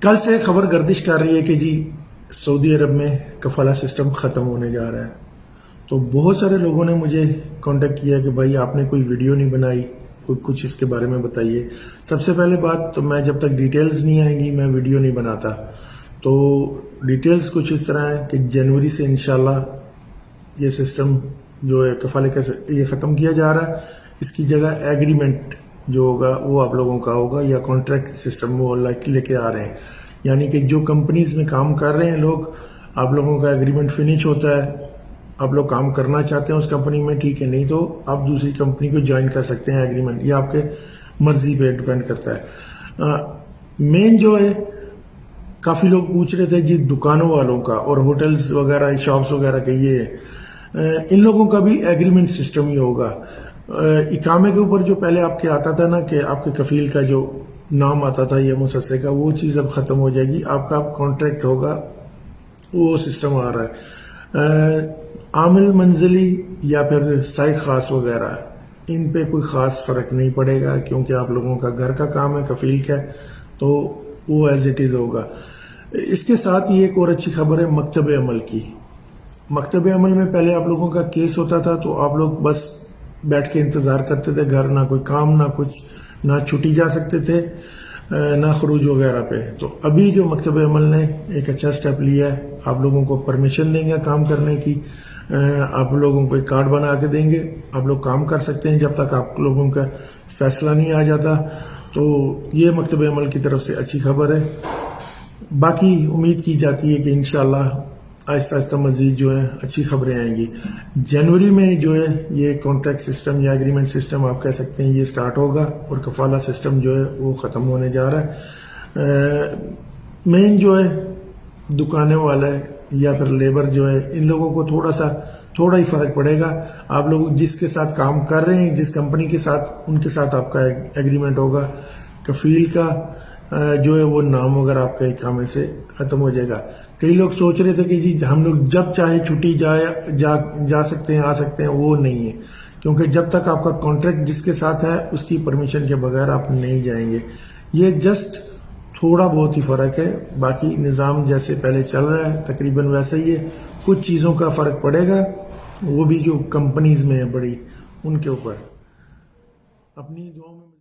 کل سے خبر گردش کر رہی ہے کہ جی سعودی عرب میں کفالہ سسٹم ختم ہونے جا رہا ہے. تو بہت سارے لوگوں نے مجھے کانٹیکٹ کیا کہ بھائی آپ نے کوئی ویڈیو نہیں بنائی, کچھ اس کے بارے میں بتائیے. سب سے پہلے بات تو میں جب تک ڈیٹیلز نہیں آئیں گی میں ویڈیو نہیں بناتا. تو ڈیٹیلز کچھ اس طرح ہے کہ جنوری سے انشاءاللہ یہ سسٹم جو ہے کفالے کا یہ ختم کیا جا رہا ہے. اس کی جگہ ایگریمنٹ جو ہوگا وہ آپ لوگوں کا ہوگا یا کانٹریکٹ سسٹم وہ لے کے آ رہے ہیں. یعنی کہ جو کمپنیز میں کام کر رہے ہیں لوگ, آپ لوگوں کا ایگریمنٹ فنش ہوتا ہے, آپ لوگ کام کرنا چاہتے ہیں اس کمپنی میں ٹھیک ہے, نہیں تو آپ دوسری کمپنی کو جوائن کر سکتے ہیں. ایگریمنٹ یہ آپ کے مرضی پہ ڈیپینڈ کرتا ہے. مین جو ہے کافی لوگ پوچھ رہے تھے جی دکانوں والوں کا اور ہوٹلز وغیرہ شاپس وغیرہ کا, یہ ہے ان لوگوں کا بھی ایگریمنٹ سسٹم ہی ہوگا. اقامے کے اوپر جو پہلے آپ کے آتا تھا نا کہ آپ کے کفیل کا جو نام آتا تھا یا مسسے کا, وہ چیز اب ختم ہو جائے گی. آپ کا کانٹریکٹ ہوگا, وہ سسٹم آ رہا ہے. عامل منزلی یا پھر سائٹ خاص وغیرہ ان پہ کوئی خاص فرق نہیں پڑے گا, کیونکہ آپ لوگوں کا گھر کا کام ہے, کفیل کا ہے, تو وہ ایز اٹ از ہوگا. اس کے ساتھ یہ ایک اور اچھی خبر ہے مکتب عمل کی. مکتب عمل میں پہلے آپ لوگوں کا کیس ہوتا تھا تو آپ لوگ بس بیٹھ کے انتظار کرتے تھے, گھر نہ کوئی کام نہ کچھ, نہ چھٹی جا سکتے تھے نہ خروج وغیرہ پہ. تو ابھی جو مکتب عمل نے ایک اچھا سٹیپ لیا ہے, آپ لوگوں کو پرمیشن دیں گے کام کرنے کی, آپ لوگوں کو ایک کارڈ بنا کے دیں گے, آپ لوگ کام کر سکتے ہیں جب تک آپ لوگوں کا فیصلہ نہیں آ جاتا. تو یہ مکتب عمل کی طرف سے اچھی خبر ہے. باقی امید کی جاتی ہے کہ انشاءاللہ آہستہ آہستہ مزید جو ہے اچھی خبریں آئیں گی. جنوری میں جو ہے یہ کانٹریکٹ سسٹم یا ایگریمنٹ سسٹم آپ کہہ سکتے ہیں یہ سٹارٹ ہوگا, اور کفالہ سسٹم جو ہے وہ ختم ہونے جا رہا ہے. مین جو ہے دکانیں والا ہے یا پھر لیبر جو ہے, ان لوگوں کو تھوڑا ہی فرق پڑے گا. آپ لوگ جس کے ساتھ کام کر رہے ہیں, جس کمپنی کے ساتھ, ان کے ساتھ آپ کا ایگریمنٹ ہوگا. کفیل کا جو ہے وہ نام وغیرہ آپ کا اقامے سے ختم ہو جائے گا. کئی لوگ سوچ رہے تھے کہ جی ہم لوگ جب چاہے چھٹی جا سکتے ہیں, آ سکتے ہیں, وہ نہیں ہے, کیونکہ جب تک آپ کا کانٹریکٹ جس کے ساتھ ہے اس کی پرمیشن کے بغیر آپ نہیں جائیں گے. یہ جسٹ تھوڑا بہت ہی فرق ہے, باقی نظام جیسے پہلے چل رہا ہے تقریباً ویسا ہی ہے. کچھ چیزوں کا فرق پڑے گا, وہ بھی جو کمپنیز میں ہے بڑی, ان کے اوپر. اپنی دعاؤں میں